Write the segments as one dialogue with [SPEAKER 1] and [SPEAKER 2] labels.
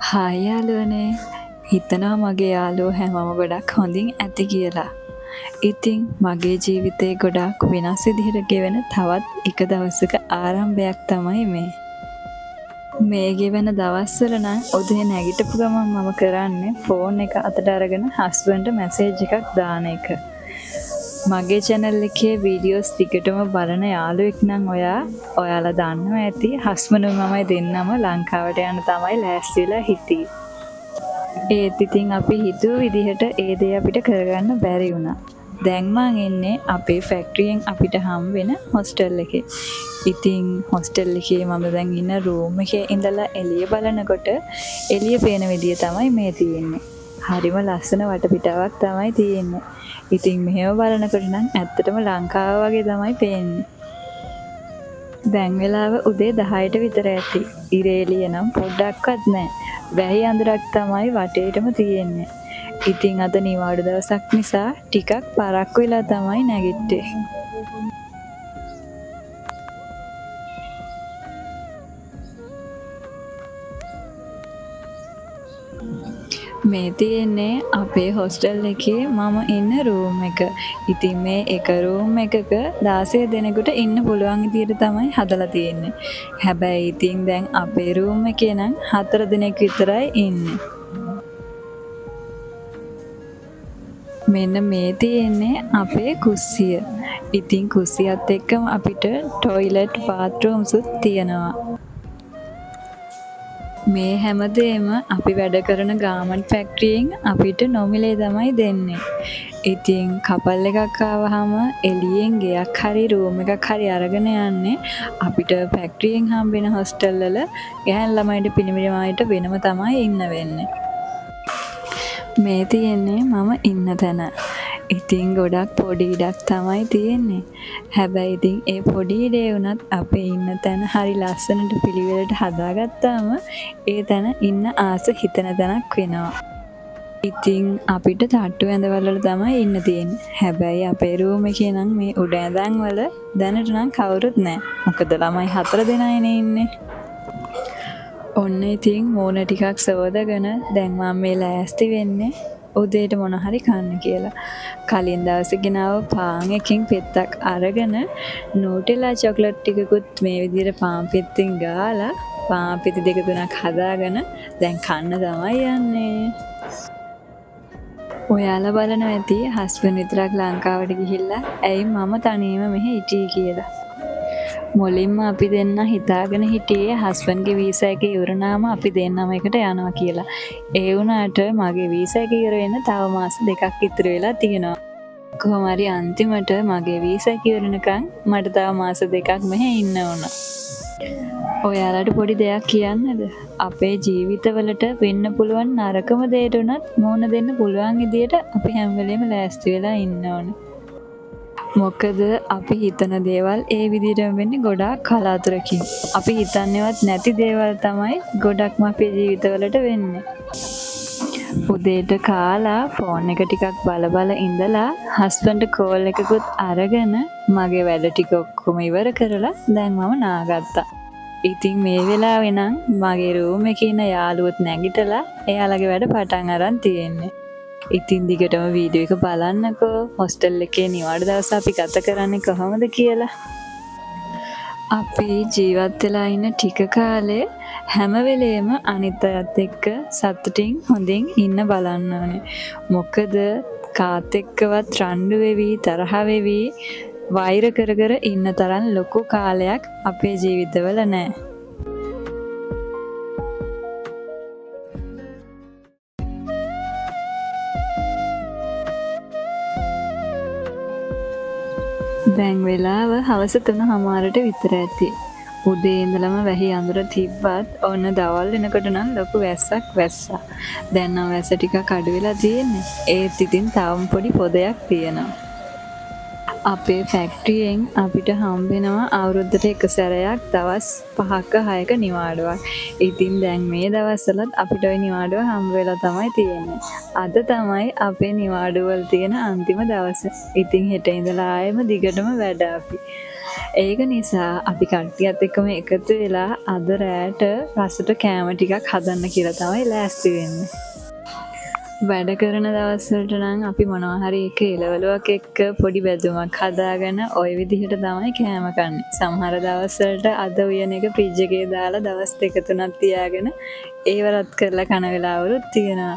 [SPEAKER 1] Hi යාළුවනේ. හිතනවා මගේ යාළුවෝ හැමෝම ගොඩක් හොඳින් ඇති කියලා. ඉතින් මගේ ජීවිතේ ගොඩක් වෙනස් විදිහට ගෙවෙන තවත් එක දවසක ආරම්භයක් තමයි මේ. මේ ගෙවෙන දවස්වල නම් උදේ නැගිටපු ගමන් මම කරන්නේ ෆෝන් එක අතට අරගෙන හස්බන්ඩ්ට මැසේජ් එකක් දාන එක. මගේ channel එකේ වීඩියෝස් ටිකටම බලන යාළුවෙක් නම් ඔයාලා දන්නවා ඇති හස්බන්ඩ් මමයි දෙන්නම ලංකාවට යන්න තමයි ලෑස්තිලා හිටියේ. ඒත් ඉතින් අපි හිතුව විදිහට ඒ දේ අපිට කරගන්න බැරි වුණා. දැන් මං ඉන්නේ අපේ ෆැක්ටරියෙන් අපිට හම් වෙන හොස්ටල් එකේ. ඉතින් හොස්ටල් එකේ මම දැන් ඉන්න රූම් එකේ ඉඳලා එළිය බලනකොට එළිය පේන විදිය තමයි මේ තියෙන්නේ. හරිම ලස්සන වටපිටාවක් තමයි තියෙන්නේ. ඉතින් මෙහෙම බලනකොට නම් ඇත්තටම ලංකාව වගේ තමයි පේන්නේ. දැන් වෙලාව උදේ 10ට විතර ඇති. ඉරේ එළිය නම් පොඩ්ඩක්වත් නැහැ. වැහි අඳුරක් තමයි වටේටම තියෙන්නේ. ඉතින් අද නිවාඩු දවසක් නිසා ටිකක් පරක්කු වෙලා තමයි නැගිට්ටේ. මේ තියෙන්නේ අපේ හොස්ටල් එකේ මම ඉන්න රූම් එක. ඉතින් මේ එක රූම් එකක 16 දෙනෙකුට ඉන්න පුළුවන් විදියට තමයි හදලා තියෙන්නේ. හැබැයි ඉතින් දැන් අපේ රූම් එකේ නම් 4 දෙනෙක් විතරයි ඉන්නේ. මෙන්න මේ තියෙන්නේ අපේ කුස්සිය. ඉතින් කුස්සියත් එක්කම අපිට ටොයිලට් බාත්රූම්සුත් තියෙනවා. මේ හැමදේම අපි වැඩ කරන ගාමන්ට් ෆැක්ටරියෙන් අපිට නොමිලේ තමයි දෙන්නේ. ඉතින් කපල් එකක් ආවහම එළියෙන් ගෙයක් හරි රූම් එකක් හරි අරගෙන යන්නේ අපිට ෆැක්ටරියෙන් හම්බෙන හොස්ටල් වල ගැහැණු ළමයින්ට පිරිමිමයින්ට වෙනම තමයි ඉන්න වෙන්නේ. මේ තියෙන්නේ මම ඉන්න තැන. ඉතින් ගොඩක් පොඩි ඉඩක් තමයි තියෙන්නේ. හැබැයි ඉතින් ඒ පොඩි ඉඩේ වුණත් අපේ ඉන්න තැන හරි ලස්සනට පිළිවෙලට හදාගත්තාම ඒ තැන ඉන්න ආස හිතන තැනක් වෙනවා. ඉතින් අපිට තට්ටු ඇඳවල තමයි ඉන්න තියෙන්නේ. හැබැයි අපේ රූම් එකේ නම් මේ උඩ ඇඳන් වල දැනට නම් කවුරුත් නැහැ. මොකද ළමයි 4 දෙනයිනේ ඉන්නේ. ඔන්න ඉතින් මූණ ටිකක් සෝදගෙන දැන් මම මේ ලෑස්ති වෙන්නේ උදේට මොන හරි කන්න කියලා. කලින් දවසේ ගෙනාව පාන් එකකින් පෙත්තක් අරගෙන නූටෙලා චොක්ලට් ටිකකුත් මේ විදිහට පාන් පෙත්තෙන් ගාලා පාන් පෙති දෙක තුනක් හදාගෙන දැන් කන්න තමයි යන්නේ. ඔයාලා බලනවා ඇති හස්බන්ඩ් විතරක් ලංකාවට ගිහිල්ලා ඇයි මම තනියම මෙහෙ හිටියේ කියලා. මුලින්ම අපි දෙන්න හිතාගෙන හිටියේ හස්බන්ඩ්ගේ වීසා එක ඉවරනාම අපි දෙන්නම එකට යනවා කියලා. ඒ වුණාට මගේ වීසා එක ඉවර වෙන්න තව මාස 2ක් ඉතුරු වෙලා තියෙනවා. කොහොම හරි අන්තිමට මගේ වීසා එක ඉවරනකන් මට තව මාස 2ක් මෙහෙ ඉන්න ඕන. ඔයාලට පොඩි දෙයක් කියන්නද? අපේ ජීවිතවලට වෙන්න පුළුවන් නරකම දෙයට උනත් මුහුණ දෙන්න පුළුවන් විදියට අපි හැම වෙලේම ලෑස්ති වෙලා ඉන්න ඕනේ. මොකද අපි හිතන දේවල් ඒ විදිහට වෙන්නේ ගොඩාක් කලාතුරකින්. අපි හිතන්නේවත් නැති දේවල් තමයි ගොඩක්ම අපේ ජීවිතවලට වෙන්නේ. උදේට කාලා ෆෝන් එක ටිකක් බල ඉඳලා හස්බන්ඩ් කෝල් එකකුත් අරගෙන මගේ වැඩ ටික ඔක්කොම ඉවර කරලා දැන් මම නාගත්තා. ඉතින් මේ වෙලාවේ නම් මගේ රූම් එකේ ඉන්න යාළුවොත් නැගිටලා එයාලගේ වැඩ පටන් අරන් තියෙන්නේ. ඉතින් දිගටම වීඩියෝ එක බලන්නකෝ හොස්ටල් එකේ නිවාඩු දවස අපි ගත කරන්නේ කොහොමද කියලා. අපි ජීවත් වෙලා ඉන්න ටික කාලේ හැම වෙලේම අනිත් අයත් එක්ක සතුටින් හොඳින් ඉන්න බලන්න ඕනේ. මොකද කාත් එක්කවත් රණ්ඩු වෙවි තරහ වෙවි වෛර කර ඉන්න තරම් ලොකු කාලයක් අපේ ජීවිතවල නැහැ. දැන් වෙලාව හවස 3:00ට විතර ඇති. උදේ ඉඳලම වැහි අඳුර තිබ්බත් ඔන්න දවල් වෙනකොට නම් ලොකු වැස්සක් වැස්සා. දැන් නම් වැස්ස ටිකක් අඩු වෙලා තියෙන්නේ. ඒත් ඉතින් තවම පොඩි පොදයක් තියෙනවා. අපේ ෆැක්ටරියෙන් අපිට හම්බෙනවා අවුරුද්දට එක සැරයක් දවස් 5ක 6ක නිවාඩුවක්. ඉතින් දැන් මේ දවස්වලත් අපිට ওই නිවාඩුව හම්බ වෙලා තමයි තියෙන්නේ. අද තමයි අපේ නිවාඩුව වල තියෙන අන්තිම දවස. ඉතින් හෙට ඉඳලා ආයෙම දිගටම වැඩ අපි. ඒක නිසා අපි කට්ටියත් එක්කම එකතු වෙලා අද රෑට රසට කෑම ටිකක් හදන්න කියලා තමයි ලෑස්ති වෙන්නේ. වැඩ කරන දවස්වලට නම් අපි මොනවා හරි එක එළවලුවක් එක්ක පොඩි බැදුමක් හදාගෙන ওই විදිහට තමයි කෑම කන්නේ. සමහර දවස්වලට අද උයන එක ෆ්‍රිජ් එකේ දාලා දවස් 2-3ක් තියාගෙන ඒවරත් කරලා කන වෙලාවලුත් තියෙනවා.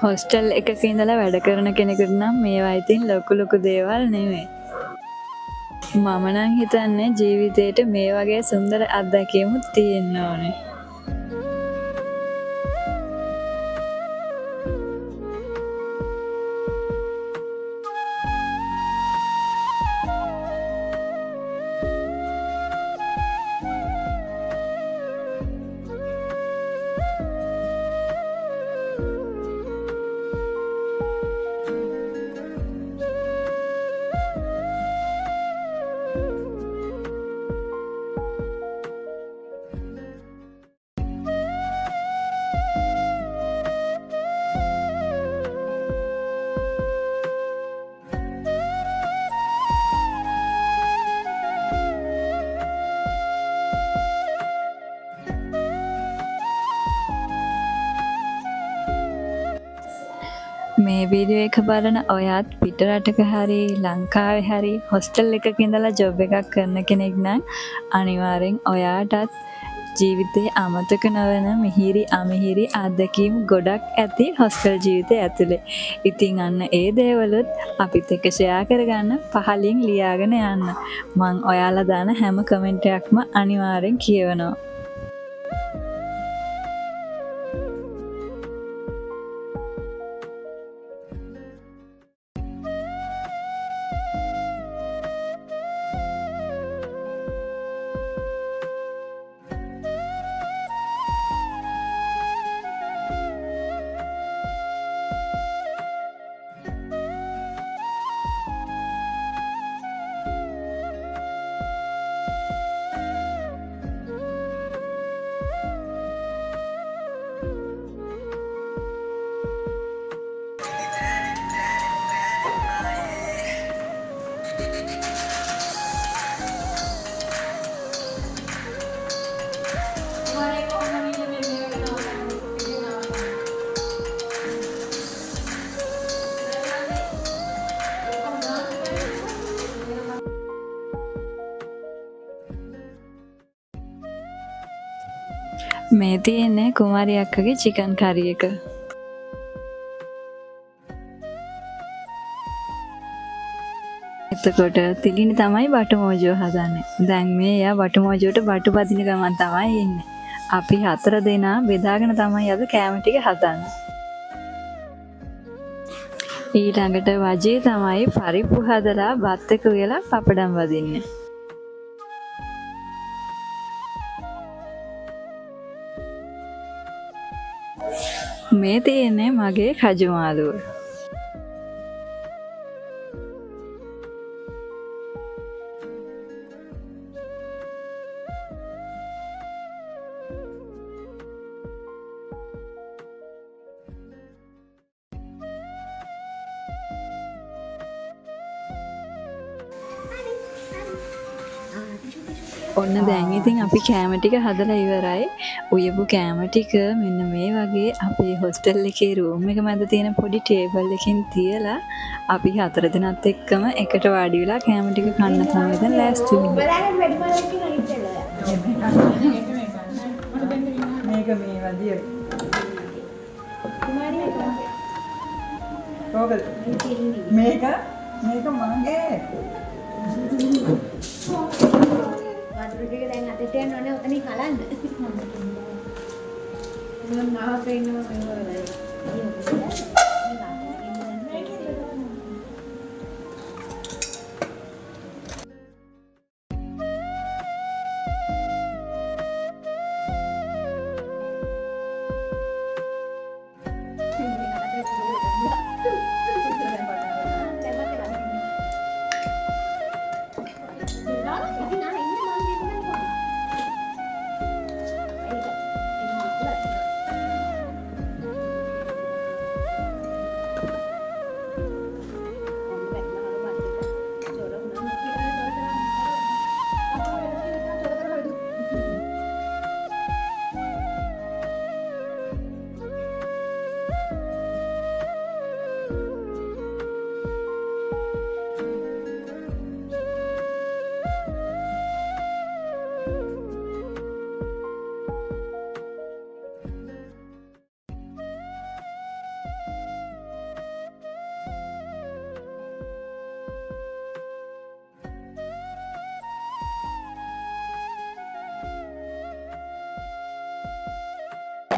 [SPEAKER 1] හොස්ටල් එකක ඉඳලා වැඩ කරන කෙනෙකුට නම් මේවා ඉතින් ලොකු දේවල් නෙමෙයි. මම නම් හිතන්නේ ජීවිතේට මේ වගේ සුන්දර අත්දැකීමුත් තියෙන්න ඕනේ. මේ වීඩියෝ එක බලන ඔයාත් පිට රටක හරි ලංකාවේ හරි හොස්ටල් එකක ඉඳලා ජොබ් එකක් කරන කෙනෙක් නම් අනිවාර්යෙන් ඔයාටත් ජීවිතේ අමතක නොවන මිහිරි අමිහිරි අත්දැකීම් ගොඩක් ඇති හොස්ටල් ජීවිතය ඇතුලේ. ඉතින් අන්න ඒ දේවලුත් අපිත් එක්ක ෂෙයා කරගන්න පහලින් ලියාගෙන යන්න. මං ඔයාලා දාන හැම කමෙන්ට් එකක්ම අනිවාර්යෙන් කියවනවා. මේ තියෙන්නේ කුමාරි අක්කගේ චිකන් කරි එක. එතකොට තිලිනි තමයි බටු මෝජුව හදන්නේ. දැන් මේ එයා බටු මෝජුවට බටු පදින ගමන් තමයි ඉන්නේ. අපි 4 දෙනා බෙදාගෙන තමයි අද කෑම ටික හදන්නේ. ඊළඟට වජේ තමයි පරිප්පු හදලා බත් එක උයලා පපඩම් වදින්නේ. මේ තියෙන්නේ මගේ කජු මාළුව. ඔන්න දැන් ඉතින් අපි කෑම ටික හදලා ඉවරයි. උයපු කෑම ටික මෙන්න මේ වගේ අපේ හොස්ටල් එකේ රූම් එක මැද තියෙන පොඩි ටේබල් එකකින් තියලා අපි 4 දෙනාත් එක්කම එකට වාඩි වෙලා කෑම ටික කන්න තමයි දැන් ලෑස්ති වෙන්නේ. මේක මේ වදිය. මේක මගේ.
[SPEAKER 2] වතුර ටික දැන් අතට යන්න ඕනේ ඔතනින් කලන්න. මම මාව පෙන්නම මෙවරයි.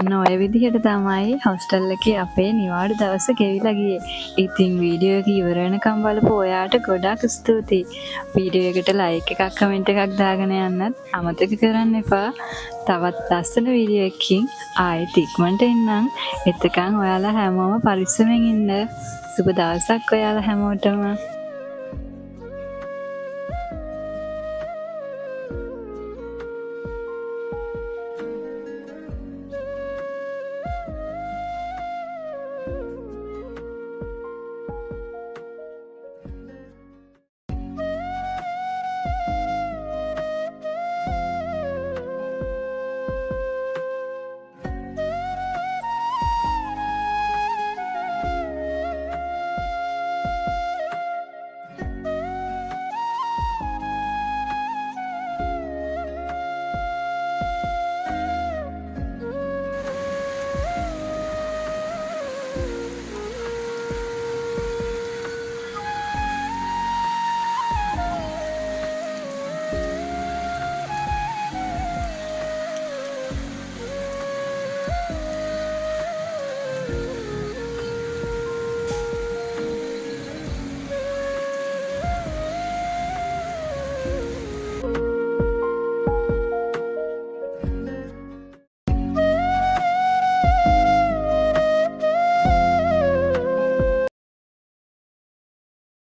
[SPEAKER 1] අන්න ඔය විදිහට තමයි හොස්ටල් එකේ අපේ නිවාඩු දවස ගෙවිලා ගියේ. ඉතින් වීඩියෝ එක ඉවර වෙනකම් බලපු ඔයාට ගොඩාක් ස්තුතියි. වීඩියෝ එකට ලයික් එකක් කමෙන්ට් එකක් දාගෙන යන්නත් අමතක කරන්න එපා. තවත් ලස්සන වීඩියෝ එකකින් ආයෙත් ඉක්මනට එන්නම්. එතකන් ඔයාලා හැමෝම පරිස්සමෙන් ඉන්න. සුබ දවසක් ඔයාලා හැමෝටම.